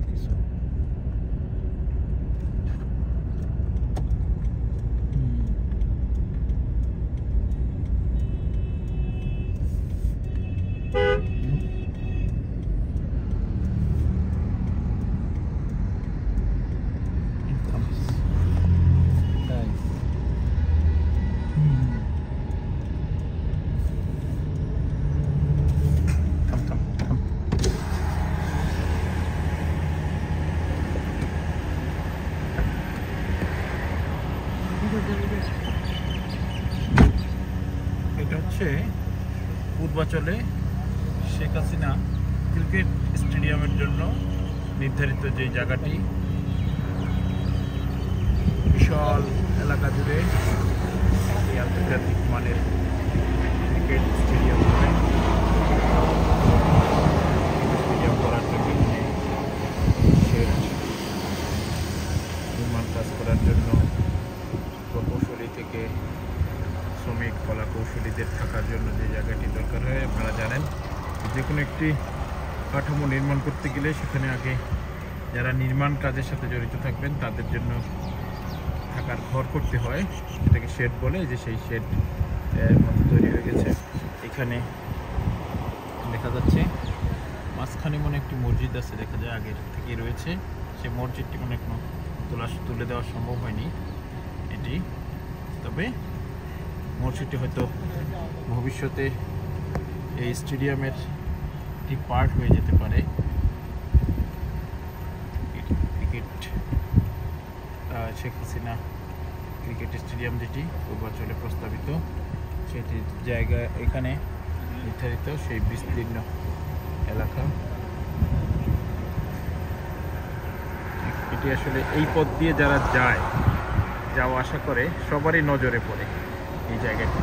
কিছু। এটা হচ্ছে পূর্বাচলে শেখ হাসিনা ক্রিকেট স্টেডিয়ামের জন্য নির্ধারিত যে জায়গাটি, বিশাল এলাকা জুড়ে এই আন্তর্জাতিক মানের ক্রিকেট স্টেডিয়াম করার জন্য নির্মাণ কাজ করার জন্য প্রকৌশলী থেকে শ্রমিক, কলা কৌশলীদের থাকার জন্য যে জায়গাটি দরকার হয় আপনারা জানেন। যে কোনো একটি কাঠামো নির্মাণ করতে গেলে সেখানে আগে যারা নির্মাণ কাজের সাথে জড়িত থাকবেন তাদের জন্য থাকার ঘর করতে হয়, এটাকে শেড বলে। যে সেই শেড মতো তৈরি হয়ে গেছে। এখানে দেখা যাচ্ছে মাঝখানে মনে একটি মসজিদ আছে, দেখা যায় আগের থেকেই রয়েছে। সেই মসজিদটি মনে এখনো তুলে দেওয়া সম্ভব হয়নি এটি, তবে মসজিদটি হয়তো ভবিষ্যতে এই স্টেডিয়ামের একটি পার্ট হয়ে যেতে পারে। Cricket Sheikh Hasina cricket stadium যেটি পূর্বাচলে প্রস্তাবিত, সেটি জায়গা এখানে নির্ধারিত সেই বিস্তীর্ণ এলাকা। এটি আসলে এই পথ দিয়ে যারা যাওয়া আসা করে সবারই নজরে পড়ে এই জায়গাটি।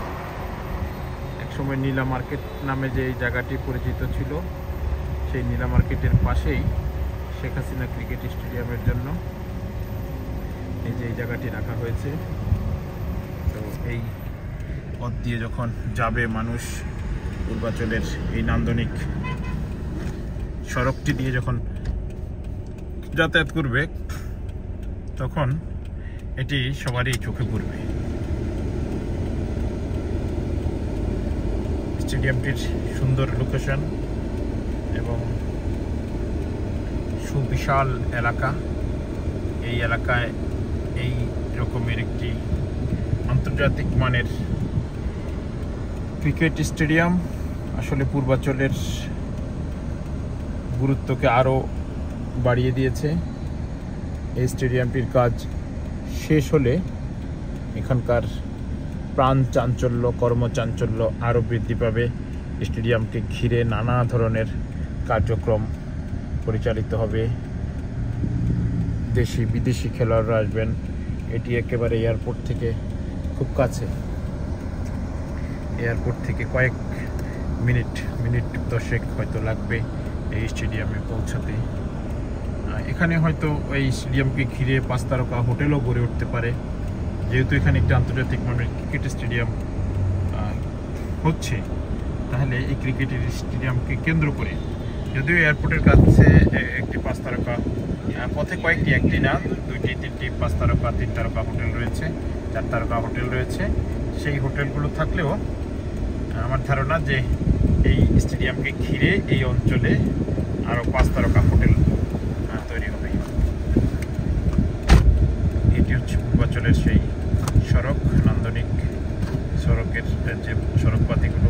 একসময় নীলা মার্কেট নামে যে এই জায়গাটি পরিচিত ছিল, সেই নীলা মার্কেটের পাশেই শেখ হাসিনা ক্রিকেট স্টেডিয়ামের জন্য এই যে এই জায়গাটি রাখা হয়েছে। তো এই পথ দিয়ে যখন যাবে মানুষ, পূর্বাচলের এই নান্দনিক সড়কটি দিয়ে যখন যাতায়াত করবে, তখন এটি সবারই চোখে পড়বে। স্টেডিয়ামটির সুন্দর লোকেশন এবং সুবিশাল এলাকা, এই এলাকায় এই রকমের একটি আন্তর্জাতিক মানের ক্রিকেট স্টেডিয়াম আসলে পূর্বাচলের গুরুত্বকে আরও বাড়িয়ে দিয়েছে। এই স্টেডিয়ামটির কাজ শেষ হলে এখানকার প্রাণ চাঞ্চল্য, কর্মচাঞ্চল্য আরও বৃদ্ধি পাবে। স্টেডিয়ামকে ঘিরে নানা ধরনের কার্যক্রম পরিচালিত হবে। দেশি বিদেশি খেলোয়াড়রা আসবেন। এটি একেবারে এয়ারপোর্ট থেকে খুব কাছে, এয়ারপোর্ট থেকে কয়েক মিনিট 10 হয়তো লাগবে এই স্টেডিয়ামে পৌঁছাতে। এখানে হয়তো এই স্টেডিয়ামকে ঘিরে 5 তারকা হোটেলও গড়ে উঠতে পারে, যেহেতু এখানে একটি আন্তর্জাতিক মানের ক্রিকেট স্টেডিয়াম হচ্ছে। তাহলে এই ক্রিকেটের স্টেডিয়ামকে কেন্দ্র করে, যদিও এয়ারপোর্টের কাছে একটি 5 তারকা, পথে কয়েকটি, একটি না 2টি 3টি 5 তারকা 3 তারকা হোটেল রয়েছে, 4 তারকা হোটেল রয়েছে। সেই হোটেলগুলো থাকলেও আমার ধারণা যে এই স্টেডিয়ামকে ঘিরে এই অঞ্চলে আরও 5 তারকা হোটেল তৈরি হবে। এটি হচ্ছে পূর্বাচলের সেই সড়ক, নান্দনিক সড়কের যে সড়কপাতিগুলো